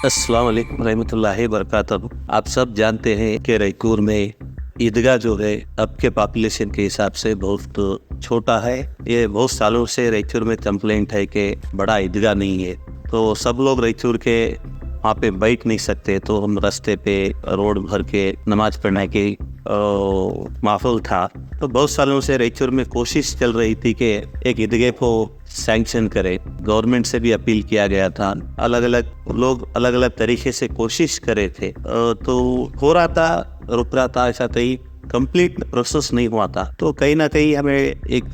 अस्सलाम वालेकुम रहमतुल्लाहि वबरकातुहू। आप सब जानते हैं कि रायपुर में ईदगाह जो है अब के पॉपुलेशन के हिसाब से बहुत छोटा है। ये बहुत सालों से रायपुर में कंप्लेंट है कि बड़ा ईदगाह नहीं है, तो सब लोग रायपुर के वहाँ पे बैठ नहीं सकते, तो हम रास्ते पे रोड भर के नमाज पढ़ने की माहौल था। तो बहुत सालों से रायपुर में कोशिश चल रही थी कि एक ईदगाह को सैंक्शन करे। गवर्नमेंट से भी अपील किया गया था, अलग अलग लोग अलग अलग तरीके से कोशिश करे थे, तो हो रहा था, रुक रहा था, ऐसा कहीं कंप्लीट प्रोसेस नहीं हुआ था। तो कहीं ना कहीं हमें एक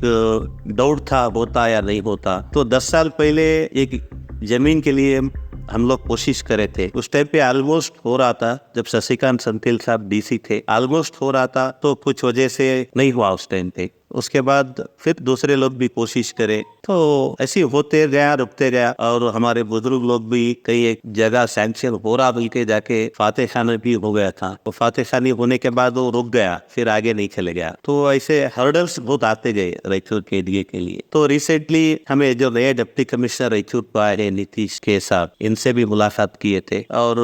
डाउट था होता या नहीं होता। तो 10 साल पहले एक जमीन के लिए हम लोग कोशिश करे थे। उस टाइम पे ऑलमोस्ट हो रहा था, जब शशिकांत संतिल साहब डीसी थे, ऑलमोस्ट हो रहा था, तो कुछ वजह से नहीं हुआ उस टाइम पे। उसके बाद फिर दूसरे लोग भी कोशिश करे, तो ऐसे होते गया, रुकते गया। और हमारे बुजुर्ग लोग भी कई एक जगह सैंक्शन हो रहा बल्कि जाके फातेह खाना भी हो गया था, तो फातेह खानी होने के बाद वो रुक गया, फिर आगे नहीं चले गया। तो ऐसे हर्डल्स बहुत आते गए रायचूर के एरिया के लिए। तो रिसेंटली हमें जो नए डिप्टी कमिश्नर रायचूर को आए हैं नीतीश के साथ, इनसे भी मुलाकात किए थे, और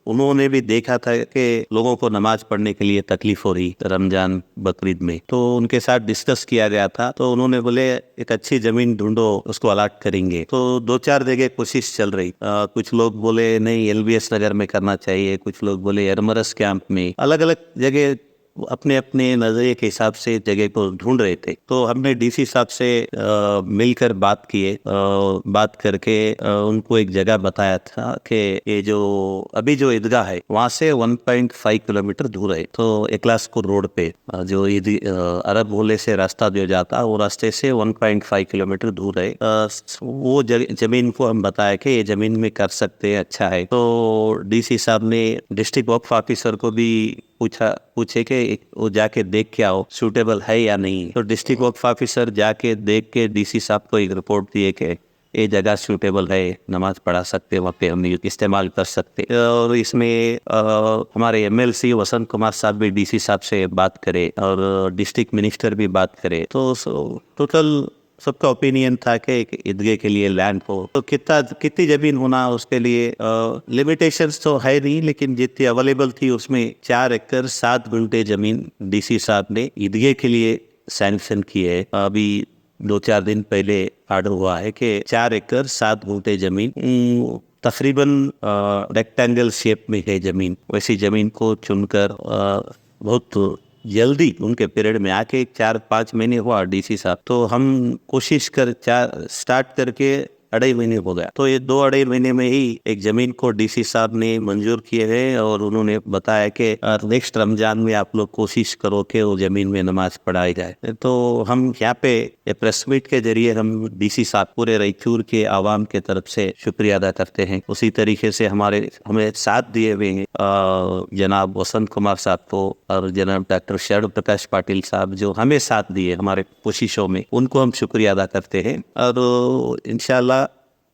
उन्होंने भी देखा था कि लोगों को नमाज पढ़ने के लिए तकलीफ हो रही रमजान बकरीद में, तो उनके साथ डिस्कस किया गया था। तो उन्होंने बोले एक अच्छी जमीन ढूंढो, उसको अलाट करेंगे। तो 2-4 जगह कोशिश चल रही। कुछ लोग बोले नहीं एलबीएस नगर में करना चाहिए, कुछ लोग बोले एरमरस कैंप में, अलग अलग जगह अपने अपने नजरिए के हिसाब से जगह को ढूंढ रहे थे। तो हमने डीसी साहब से मिलकर बात किए, बात करके उनको एक जगह बताया था कि ये जो अभी जो ईदगाह है वहाँ से 1.5 किलोमीटर दूर है। तो एकलासपुर रोड पे जो अरब भोले से रास्ता जो जाता है, वो रास्ते से 1.5 किलोमीटर दूर है। वो जमीन को हम बताया कि ये जमीन में कर सकते हैं, अच्छा है। तो डीसी साहब ने डिस्ट्रिक्ट वक्फ ऑफिसर को भी पूछे कि वो जाके देख के आओ सूटेबल है या नहीं। तो डिस्ट्रिक्ट वक्फ ऑफिसर जाके देख के डीसी साहब को एक रिपोर्ट दिए कि ये जगह सूटेबल है, नमाज पढ़ा सकते, वहाँ पे हम इस्तेमाल कर सकते। और इसमें हमारे एमएलसी वसंत कुमार साहब भी डीसी साहब से बात करे और डिस्ट्रिक्ट मिनिस्टर भी बात करे। तो टोटल सबका ओपिनियन था कि एक ईदगाह के लिए लैंड हो तो कितनी जमीन होना, उसके लिए लिमिटेशंस तो है नहीं, लेकिन जितनी अवेलेबल थी उसमें 4 एकड़ 7 गुंठे जमीन डीसी साहब ने ईदगाह के लिए सैंक्शन की है। अभी 2-4 दिन पहले ऑर्डर हुआ है कि 4 एकड़ 7 गुंठे जमीन, तकरीबन रेक्टेंगल शेप में है जमीन। वैसी जमीन को चुनकर बहुत जल्दी उनके पीरियड में आके 4-5 महीने हुआ डीसी साहब, तो हम कोशिश कर स्टार्ट करके 2.5 महीने हो गया। तो ये 2-2.5 महीने में ही एक जमीन को डीसी साहब ने मंजूर किए हैं, और उन्होंने बताया कि नेक्स्ट रमजान में आप लोग कोशिश करो कि वो जमीन में नमाज पढ़ाई जाए। तो हम यहाँ पे प्रेस मीट के जरिए हम डीसी साहब पूरे रायचूर के आवाम के तरफ से शुक्रिया अदा करते हैं। उसी तरीके से हमें साथ दिए हुए हैं जनाब वसंत कुमार साहब को और जनाब डॉक्टर शरद प्रकाश पाटिल साहब, जो हमें साथ दिए हमारे कोशिशों में, उनको हम शुक्रिया अदा करते हैं। और इंशाल्लाह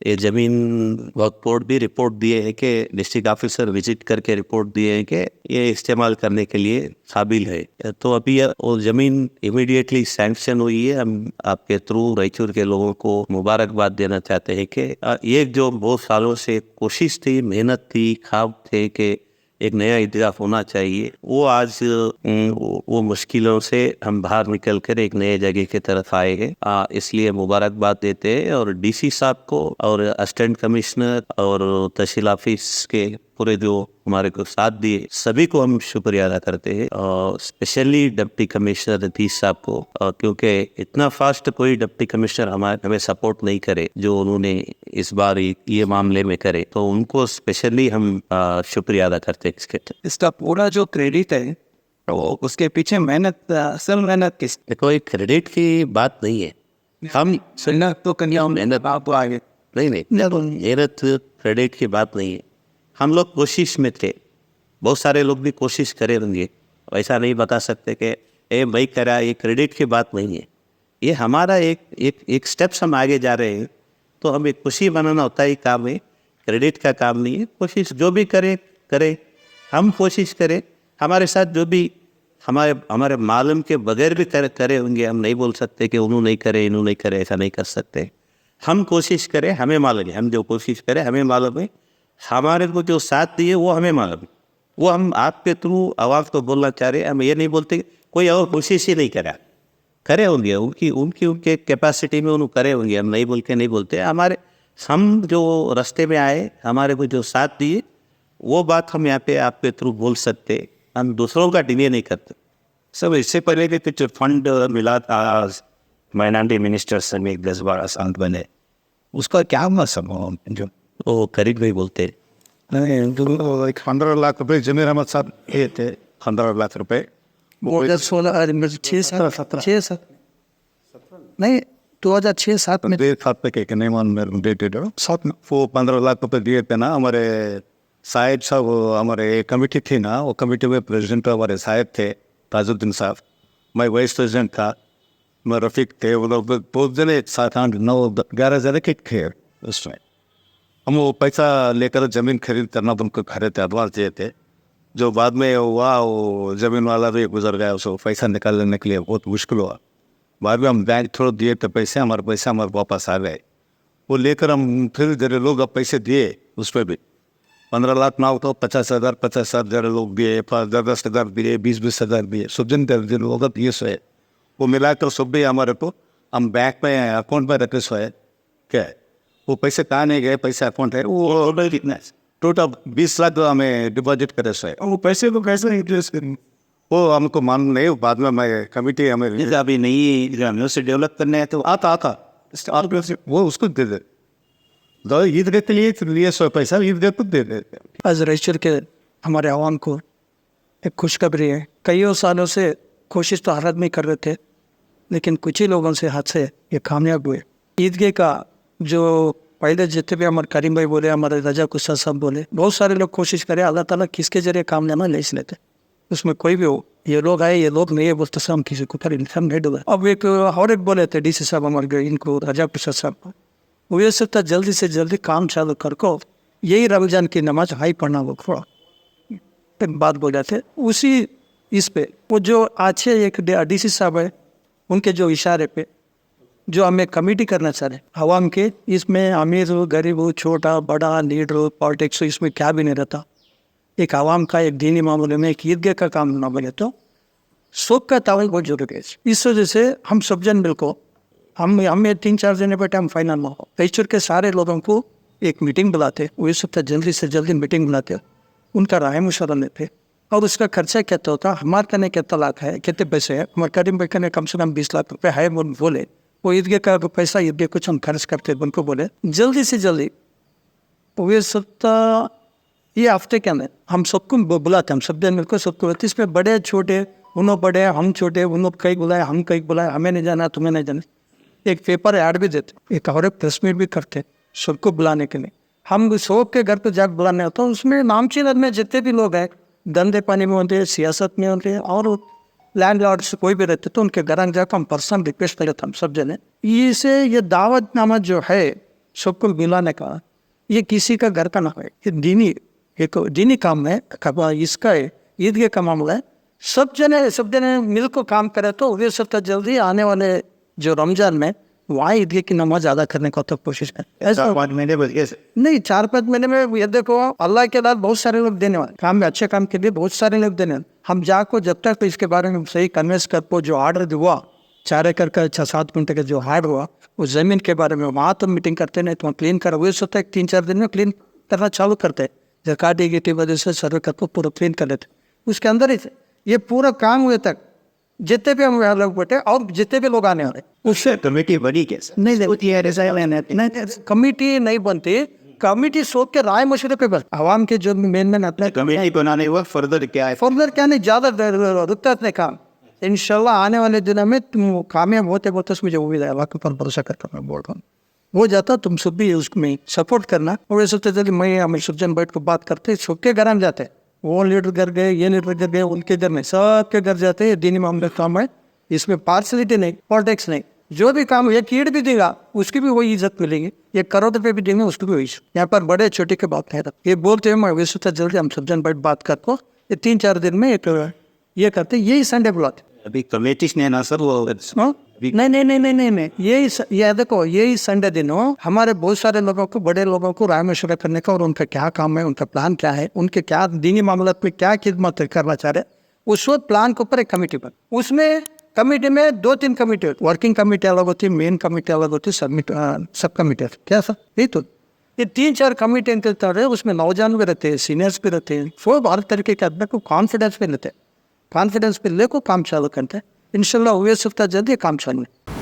ये जमीन वक्फ बोर्ड भी रिपोर्ट दिए है कि डिस्ट्रिक्ट ऑफिसर विजिट करके रिपोर्ट दिए हैं कि ये इस्तेमाल करने के लिए काबिल है। तो अभी वो जमीन इमीडिएटली सैंक्शन हुई है। हम आपके थ्रू रायचूर के लोगों को मुबारकबाद देना चाहते हैं कि ये जो बहुत सालों से कोशिश थी, मेहनत थी, ख्वाब थे कि एक नया ईदगाह होना चाहिए, वो आज वो मुश्किलों से हम बाहर निकल कर एक नए जगह की तरफ आए हैं। इसलिए मुबारकबाद देते हैं, और डीसी साहब को और असिस्टेंट कमिश्नर और तहसील ऑफिस के पूरे जो हमारे को साथ दिए सभी को हम शुक्रिया अदा करते हैं, और स्पेशली डिप्टी कमिश्नर नीतीश साहब को, क्योंकि इतना फास्ट कोई डिप्टी कमिश्नर हमें सपोर्ट नहीं करे जो उन्होंने इस बार ये मामले में करे। तो उनको स्पेशली हम शुक्रिया अदा करते हैं। इसका पूरा जो क्रेडिट है तो उसके पीछे मेहनत, असल मेहनत किस? देखो, एक क्रेडिट की बात नहीं है, हम सुनना तो कन्या मेहनत आप आगे नहीं मेहनत क्रेडिट की बात नहीं है। हम लोग कोशिश में थे, बहुत सारे लोग भी कोशिश करे होंगे, ऐसा नहीं बता सकते कि ए भाई करा, ये क्रेडिट की बात नहीं है। ये हमारा एक स्टेप्स हम आगे जा रहे हैं, तो हमें खुशी मनाना होता है, काम है, क्रेडिट का काम नहीं है। कोशिश जो भी करे हम कोशिश करें, हमारे साथ जो भी हमारे मालूम के बगैर भी करे होंगे, हम नहीं बोल सकते कि उन्होंने नहीं करे, इन्होंने नहीं करे, ऐसा नहीं कर सकते। हम कोशिश करें, हमें मालूम है, हम जो कोशिश करें हमें मालूम है, हमारे को जो साथ दिए वो हमें मालूम, वो हम आपके थ्रू आवाज़ को बोलना चाह रहे हैं। हम ये नहीं बोलते कि कोई और कोशिश ही नहीं करा, करे होंगे उनकी उनकी उनके कैपेसिटी में उन्होंने करे होंगे, हम नहीं बोल के नहीं बोलते। हमारे हम जो रास्ते में आए, हमारे को जो साथ दिए, वो बात हम यहाँ पे आपके थ्रू बोल सकते, हम दूसरों का डिले नहीं करते। सब इससे पहले कि कुछ फंड मिला था माइनॉरिटी मिनिस्टर से में 10-12 साल बने, उसका क्या हुआ सब जो वो करीब भाई बोलते हैं। नहीं जो 15 लाख रुपए जमीर अहमद साहब ये थे, 15 लाख रुपए वो 2016 नहीं 2006-7 में 7 पे के नहीं मान डेटेड 7 में वो 15 लाख रुपए दिए थे ना। हमारे साहिब साहब, हमारे एक कमेटी थी ना, वो कमेटी में प्रेसिडेंट हमारे साहिब थे ताजुद्दीन साहब, मैं वाइस प्रेसिडेंट था, मैं रफ़ीक थे, वो लोग बहुत जने 7-8-9-11 जने के थे उसमें। हम वो पैसा लेकर ज़मीन खरीद करना उनको खरीदे थे, एडवांस दिए थे। जो बाद में हुआ वो ज़मीन वाला भी गुजर गया, उसको पैसा निकालने के लिए बहुत मुश्किल हुआ। बाद में हम बैंक थोड़ा दिए थे पैसे, हमारे वापस आ गए। वो लेकर हम फिर जरे लोग अब पैसे दिए, उस पर भी 15 लाख ना हो तो 50,000 जरे लोग दिए, 10,000 दिए, 20,000 दिए, सब जन लोग दिए सो है। वो मिलाकर सब भी हमारे को हम बैंक में अकाउंट में रखे सो है। क्या वो पैसे कहाँ नहीं गए, पैसे अकाउंट है वो कितना टोटल 20 लाख हमें डिपॉजिट करे सो है। वो पैसे को कैसे इंटरेस्ट करेंगे? वो हमको मालूम नहीं, बाद में मैं कमेटी हमें अभी नई ग्रामीणों से डेवलप करने हैं तो आता वो उसको दे दे दो, ईद के लिए सो पैसा ईद को दे देते। आज रजिस्टर के हमारे आवाम को एक खुशखबरी है। कईयों सालों से कोशिश तो हर आदमी कर रहे थे, लेकिन कुछ ही लोगों से हाथ से ये कामयाब हुए। ईदगाह का जो पहले जितने भी हमारे करीम भाई बोले, हमारे रजा कुस्सा साहब बोले, बहुत सारे लोग कोशिश करें, अल्लाह ताला किसके जरिए कामयाबी ले लेते, उसमें कोई भी हो, ये लोग आए ये लोग नहीं है बोलते सब हम किसी को कर हम नहीं डूबे। अब एक और एक बोले थे DC साहब हमारे गए, इनको रजा कुस्सा साहब, वो ये सब था जल्दी से जल्दी काम चालू कर को, यही रमजान की नमाज हाई पढ़ना वो थोड़ा एक बात बोल रहे थे। उसी इस पे वो जो अच्छे एक DC साहब है, उनके जो इशारे पे जो हमें कमेटी करना चाह रहे आवाम के, इसमें अमीर हो गरीब हो छोटा बड़ा लीडर हो पॉलिटिक्स हो, इसमें क्या भी नहीं रहता। एक आवाम का एक दीनी मामले में एक ईदगाह का काम ना बने तो सब का तावन बहुत जरूरी है। इस वजह से हम सब जन मिल को हमें 3-4 दिन बैठे हम फाइनल में हो रजिस्टर के सारे लोगों को एक मीटिंग बुलाते, वही सब जल्दी से जल्दी मीटिंग बुलाते, उनका राय मशवरा लेते और उसका खर्चा कितना होता, हमारे कने कितना लाख है, कितने पैसे है, हमारे करीम भाई कने कम से कम 20 लाख रुपए है। वो बोले वो ईदगाह का पैसा ईदगाह कुछ हम खर्च करते, उनको बोले जल्दी से जल्दी वो सब ये हफ्ते के अंदर हम सबको बुलाते, हम सब जन मिलकर सबको बोलते। इसमें बड़े छोटे, उन्होंने बड़े हम छोटे, उन्होंने कई बुलाए हम कई बुलाए, हमें नहीं जाना तुम्हें नहीं जाना, एक पेपर ऐड भी देते, एक और एक प्रेस मीट भी करते सबको बुलाने के लिए। हम सबके घर पे जाकर बुलाने होता, उसमें नामचीन में जितने भी लोग हैं, धंधे पानी में होते, सियासत में होते और लैंड लॉर्ड्स कोई भी रहते, तो उनके घर जाकर हम पर्सनल रिक्वेस्ट करे हम सब जने। ये दावतनामा जो है सबको बुलाने का, ये किसी का घर का ना है, ये दीनी काम है, इसका है ईदगाह का मामला है। सब जने मिल को काम करे तो वे सब जल्दी आने वाले जो रमजान में वहाँ ईदगाह की नमाज अदा करने को तो कोशिश करें। ऐसा 4-5 महीने नहीं 4-5 महीने में ये देखो अल्लाह के बाद बहुत सारे लोग देने वाले काम में, अच्छे काम के लिए बहुत सारे लोग देने वाले। हम जाको जब तक तो इसके बारे में सही कन्वेंस कर पो, जो ऑर्डर हुआ 4 एकड़ का 6-7 घंटे का जो हार्ड हुआ उस ज़मीन के बारे में वहाँ तो मीटिंग करते नहीं, तो क्लीन कर हुए सोता है 3-4 दिन में क्लीन करना चालू करते, जकाती की वजह से सर्वे कर को पूरा क्लीन कर लेते। उसके अंदर ही ये पूरा काम हुए तक जितने भी हम लोग बैठे और जितने भी लोग आने वाले उससे कमेटी बनी कैसे नहीं कमेटी नहीं बनती, कमेटी सोच के राय मशवरे पे बस आवाम के जो मेन अपने कमेटी बनाने हुआ फर्दर क्या है, फर्दर क्या नहीं ज़्यादा रुकता अपने काम। इंशाल्लाह आने वाले दिनों में तुम कामयाब होते मुझे उम्मीद है, अल्लाह के ऊपर भरोसा करता मैं बोल रहा हूँ हो जाता। तुम सब भी उसमें सपोर्ट करना। और ये सोचते थे मैं हमें सब जन बैठ को बात करते, सबके घर हम जाते, वो लीडर घर गए, ये लीडर घर गए, उनके घर में सबके घर जाते हैं। दीनी मामले काम है, इसमें पार्शलिटी नहीं, पॉलिटिक्स नहीं, जो भी काम ये कीड़ भी देगा उसकी भी वही इज्जत मिलेगी, ये करोड़ रुपये भी देंगे उसको भी वही। यहाँ पर बड़े छोटे के बात है, ये बोलते हैं मैं वैसे तो जल्दी हम सब जन बैठ बात करते, ये 3-4 दिन में एक ये करते, यही संडे बुलाते अभी कमेटी ने ना सर वो हाँ? नहीं, ये देखो, यही संडे दिनों हमारे बहुत सारे लोगों को, बड़े लोगों को राय मशवरा करने का, और उनका क्या काम है, उनका प्लान क्या है, उनके क्या दीनी मामला पे क्या खिदमत करना चाह रहे, उस वक्त प्लान के ऊपर एक कमेटी बन, उसमें कमेटी में 2-3 कमेटी, वर्किंग कमेटी अलग होती है, मेन कमेटी अलग होती है, सब कमेटी क्या सर, यही तो ये 3-4 कमेटी के तरह, उसमें नौजवान भी रहते हैं, सीनियर्स भी रहते हैं, सब हर तरीके के आदमी को कॉन्फिडेंस पे लेते हैं, कॉन्फिडेंस पे लेको काम चालू करते हैं, इंशाल्लाह हुए सप्ताह जल्दी काम चालू है।